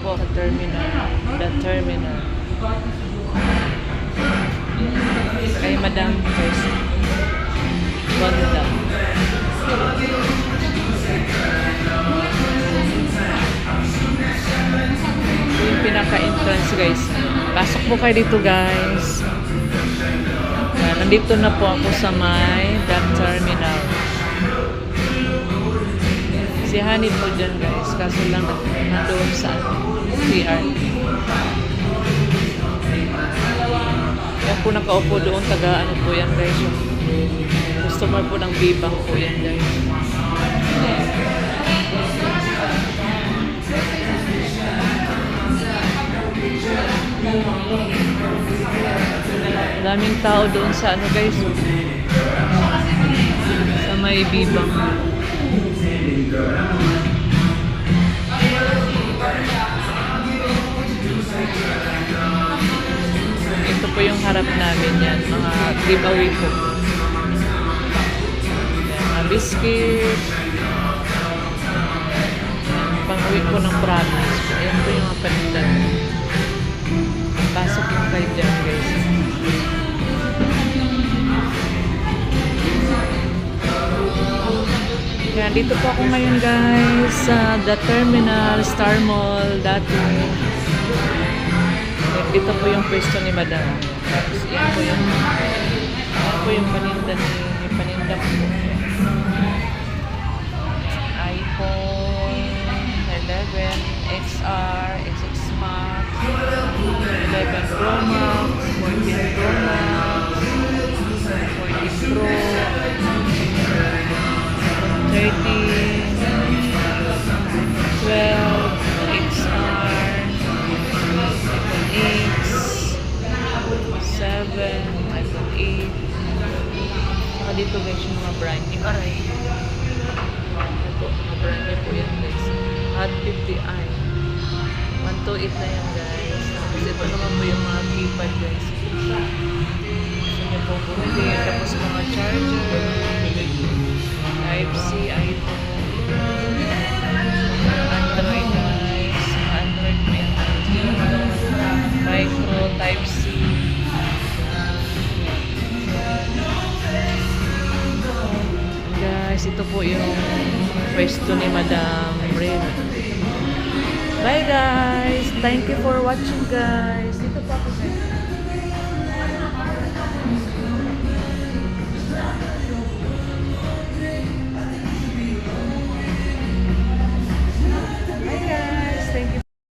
po sa terminal. The terminal. Kay Madam first. Ganda. Yung pinaka-entrance guys. Pasok po kayo dito guys. Nandito na po ako sa may that terminal. Si Honey po dyan guys. Kaso lang nandoon sa CR. Yan po nakaupo doon. Taga ano po yan guys. Yung customer po ng Viva po yan guys. Daming tao doon sa ano guys, sa may Bibang. Ito po yung harap namin yan, mga giveaway po. Yan, mga biscuit. Pang-uwi po ng promise. Ayan po yung mga panindan. Pasok yung kayo dyan guys. Kaya dito po ako ngayon guys sa The Terminal, Star Mall, dati. Dito po yung pwesto ni Madam. Yan po yung paninda ni paninda po. iPhone 11, XR, XX Max, 11 Pro Max, 14 Pro Max, 14 Pro, 13, 12, XR, iPhone X, 7, iPhone 8. Saka dito guys yung mga brand new. Aray. Ito, mga brand new po yan guys. Hot 50i. 128 na yan guys. Tapos ito naman po yung mga keypad guys. Gusto nyo po bumili. Tapos mga charger. Type-C, iPhone. Android guys. Android po yan. Micro, Type-C. Guys, ito po yung pwesto ni Madam Rin. Bye guys! Thank you for watching guys! Dito po ako guys.